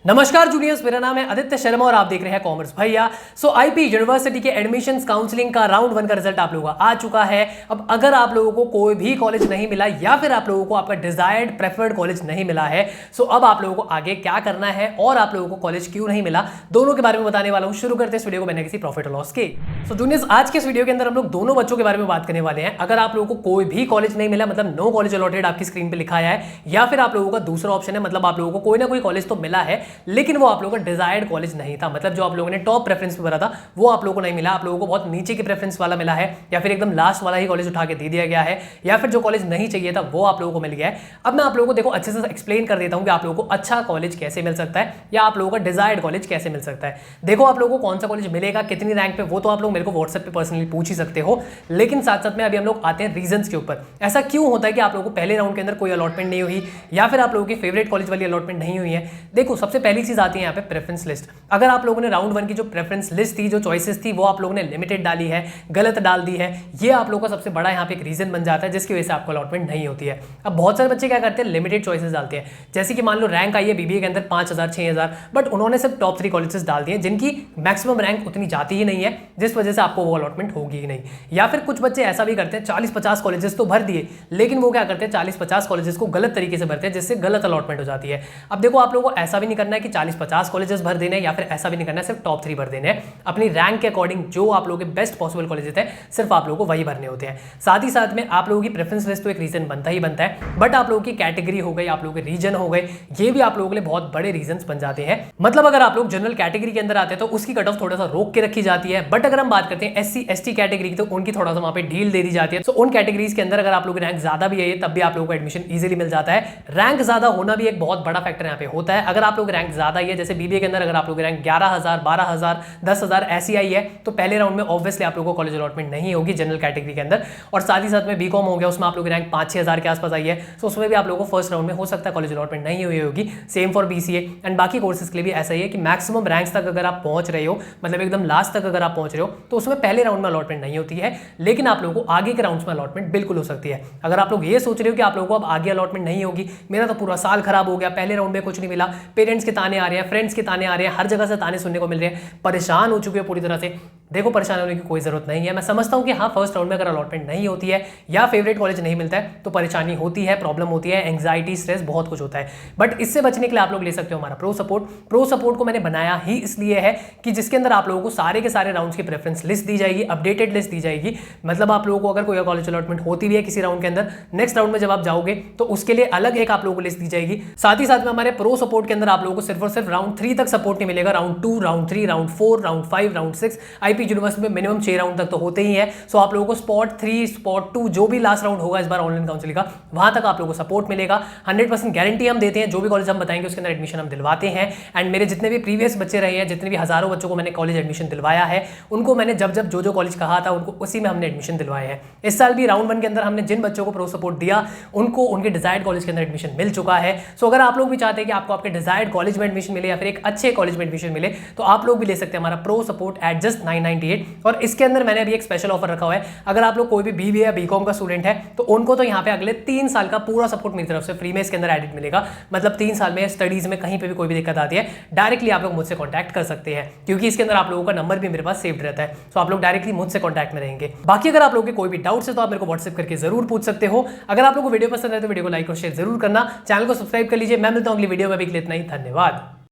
नमस्कार जूनियर्स, मेरा नाम है आदित्य शर्मा और आप देख रहे हैं कॉमर्स भैया। आईपी यूनिवर्सिटी के एडमिशंस काउंसलिंग का राउंड 1 का रिजल्ट आप लोगों का आ चुका है। अब अगर आप लोगों को कोई भी कॉलेज नहीं मिला या फिर आप लोगों को आपका डिजायर्ड प्रेफर्ड कॉलेज नहीं मिला है, अब आप लोगों को आगे क्या करना है और आप लोगों को कॉलेज क्यों नहीं मिला, दोनों के बारे में बताने वाला हूं। शुरू करते हैं इस वीडियो को बिना किसी प्रॉफिट और लॉस के। जूनियर्स, आज के इस वीडियो के अंदर हम लोग दोनों बच्चों के बारे में बात करने वाले हैं। अगर आप लोगों को कोई भी कॉलेज नहीं मिला, मतलब नो कॉलेज अलॉटेड आपकी स्क्रीन पे लिखा है, या फिर आप लोगों का दूसरा ऑप्शन है, मतलब आप लोगों को कोई ना कोई कॉलेज तो मिला है लेकिन वो आप लोगों डिजायर्ड कॉलेज नहीं था, मतलब जो आप लोगों ने टॉप प्रेफरेंस पे भरा था वो आप लोगों को नहीं मिला, आप लोगों को बहुत नीचे की प्रेफरेंस वाला मिला है, या फिर एकदम लास्ट वाला ही कॉलेज उठा के दे दिया गया है, या फिर जो कॉलेज नहीं चाहिए था वो आप लोगों को मिल गया है। अब मैं आप लोगों को देखो अच्छे से एक्सप्लेन कर देता हूं कि आप लोगों को अच्छा कॉलेज कैसे मिल सकता है या आप लोगों का डिजायर्ड कॉलेज कैसे मिल सकता है। देखो, आप लोगों को कौन सा कॉलेज मिलेगा, कितनी रैंक पे, वो तो आप लोग मेरे को व्हाट्सएप पे पर्सनली पूछ ही सकते हो, लेकिन साथ साथ में अभी हम लोग आते हैं रीजंस के ऊपर। ऐसा क्यों होता है कि आप लोगों को पहले राउंड के अंदर कोई अलॉटमेंट नहीं हुई या फिर आप लोगों की फेवरेट कॉलेज वाली अलॉटमेंट नहीं हुई है। देखो, सबसे पहली चीज आती है यहाँ पे प्रेफरेंस लिस्ट। अगर आप लोगों ने राउंड 1 की जो प्रेफरेंस लिस्ट थी, जो चॉइसेस थी, वो आप लोगों ने लिमिटेड डाली है, गलत डाल दी है, ये आप लोगों का सबसे बड़ा यहाँ पे एक रीजन बन जाता है जिसकी वजह से आपको अलॉटमेंट नहीं होती है। अब बहुत सारे बच्चे क्या करते हैं, लिमिटेड चॉइसेस डालते हैं। जैसे कि मान लो रैंक आई है बीबीए के अंदर 5000 6000, बट उन्होंने सिर्फ टॉप 3 कॉलेजेस डाल दिए जिनकी मैक्सिमम रैंक उतनी जाती ही नहीं है, जिस वजह से आपको वो अलॉटमेंट होगी ही नहीं। या फिर कुछ बच्चे ऐसा भी करते हैं, 40-50 कॉलेजेस तो भर दिए लेकिन वो क्या करते हैं, 40-50 कॉलेजेस को गलत तरीके से भरते हैं जिससे गलत अलॉटमेंट हो जाती है। अब देखो, आप लोगों को ऐसा भी नहीं करना है कि 40-50 कॉलेजेस भर देने, या फिर ऐसा भी नहीं करना है सिर्फ टॉप 3 भर देने हैं। अपनी रैंक के अकॉर्डिंग जो आप लोगों के बेस्ट पॉसिबल कॉलेजेस हैं, सिर्फ आप लोगों को वही भरने होते हैं। साथ ही साथ में आप लोगों की प्रेफरेंस लिस्ट तो एक रीजन बनता ही बनता है, बट आप लोगों की कैटेगरी हो गई, आप लोगों के रीजन हो गए, ये भी आप लोगों के लिए बहुत बड़े रीजंस बन जाते हैं। मतलब अगर आप लोग जनरल कैटेगरी के अंदर आते हैं तो उसकी कट ऑफ थोड़ा सा रोक के रखी जाती है, बट अगर हम बात करते हैं SC ST कैटेगरी की तो उनकी थोड़ा सा वहां पे ढील दे दी जाती है। तो उन कैटेगरीज के अंदर अगर आप लोग रैंक ज्यादा भी है तब भी आप लोगों को एडमिशन इजीली मिल जाता है। रैंक ज्यादा होना भी एक बहुत बड़ा फैक्टर यहाँ पे होता है। अगर आप लोग रैंक ज्यादा ही है, जैसे बीबीए के अंदर अगर आप लोग रैंक 11000 12000 10000 ऐसी आई है, तो पहले राउंड में ऑब्वियसली आप लोगों को कॉलेज अलॉटमेंट नहीं होगी जनरल कैटेगरी के अंदर। और साथ ही साथ में बीकॉम हो गया, उसमें आप लोग रैंक 5-6 के आसपास आई है, तो उसमें भी आप लोगों को फर्स्ट राउंड में हो सकता है कॉलेज अलॉटमेंट नहीं हुई होगी। सेम फॉर BCA एंड बाकी कोर्सेज के लिए भी ऐसा ही है कि मैक्सिमम रैंक्स तक अगर आप पहुंच रहे हो, मतलब एकदम लास्ट तक अगर आप पहुंच रहे हो, तो उसमें पहले राउंड में अलॉटमेंट नहीं होती है, लेकिन आप लोगों को आगे के राउंड्स में अलॉटमेंट बिल्कुल हो सकती है। अगर आप लोग ये सोच रहे हो कि आप लोगों को अब आगे अलॉटमेंट नहीं होगी, मेरा तो पूरा साल खराब हो गया, पहले राउंड में कुछ नहीं मिला, पेरेंट्स के ताने आ रहे हैं, फ्रेंड्स के ताने आ रहे हैं, हर जगह से ताने सुनने को मिल रहे हैं, परेशान हो चुके हो पूरी तरह से, देखो परेशान होने की कोई जरूरत नहीं है। मैं समझता हूं कि हाँ, फर्स्ट राउंड में अगर अलॉटमेंट नहीं होती है या फेवरेट कॉलेज नहीं मिलता है तो परेशानी होती है, प्रॉब्लम होती है, एंग्जाइटी, स्ट्रेस बहुत कुछ होता है, बट इससे बचने के लिए आप लोग ले सकते हो हमारा प्रो सपोर्ट। प्रो सपोर्ट को मैंने बनाया ही इसलिए है कि जिसके अंदर आप लोगों को सारे के सारे राउंड्स की प्रेफरेंस लिस्ट दी जाएगी, अपडेटेड लिस्ट दी जाएगी। मतलब आप लोगों को अगर कोई कॉलेज अलॉटमेंट होती भी है किसी राउंड के अंदर, नेक्स्ट राउंड में जब आप जाओगे तो उसके लिए अलग एक आप लोगों को लिस्ट दी जाएगी। साथ ही साथ में हमारे प्रो सपोर्ट के अंदर आप लोगों को सिर्फ और सिर्फ राउंड 3 तक सपोर्ट नहीं मिलेगा, round 2 round 3 round 4 round 5 round 6 IP university में मिनिमम 6 राउंड तक तो होते ही है। सो आप लोगों को स्पॉट 3 स्पॉट 2 जो भी लास्ट राउंड होगा इस बार ऑनलाइन काउंसलिंग का, वहां तक आप लोगों को सपोर्ट मिलेगा। 100% गारंटी हम देते हैं, जो भी कॉलेज हम बताएंगे उसके अंदर एडमिशन हम दिलवाते हैं। एंड मेरे जितने भी प्रीवियस बच्चे रहे हैं, जितने भी हजारों बच्चों को मैंने कॉलेज एडमिशन दिलवाया है, उनको मैंने जब जब जो कॉलेज कहा था उनको उसी में हमने एडमिशन दिलवाए हैं। इस साल भी राउंड 1 के अंदर हमने जिन बच्चों को प्रो सपोर्ट दिया उनको उनके डिजायर्ड कॉलेज के अंदर एडमिशन मिल चुका है। सो अगर आप लोग भी चाहते हैं कि आपको आपके डिजायर्ड कॉलेज में एडमिशन मिले या फिर एक अच्छे कॉलेज में एडमिशन मिले, तो आप लोग भी ले सकते हैं हमारा प्रो सपोर्ट एट जस्ट 998। और इसके अंदर मैंने अभी एक स्पेशल ऑफर रखा हुआ है, अगर आप लोग कोई भी बीबीए या बीकॉम का स्टूडेंट है तो उनको तो यहाँ पे अगले 3 साल का पूरा सपोर्ट मेरी तरफ से फ्री में इसके अंदर एडिट मिलेगा। मतलब 3 साल में स्टडीज में कहीं पे भी कोई भी दिक्कत आती है, डायरेक्टली आप लोग मुझसे कॉन्टैक्ट कर सकते हैं, क्योंकि इसके अंदर आप लोगों का नंबर भी मेरे पास सेव्ड रहता है। सो आप लोग डायरेक्टली मुझसे कॉन्टैक्ट में रहेंगे। बाकी अगर आप लोगों के कोई भी डाउट्स है तो आप मेरे को व्हाट्सएप करके जरूर पूछ सकते हो। अगर आप लोगों को वीडियो पसंद है तो वीडियो को लाइक और शेयर जरूर करना, चैनल को सब्सक्राइब कर लीजिए। मैं मिलता हूं अगली वीडियो में, भी इतना ही, धन्यवाद।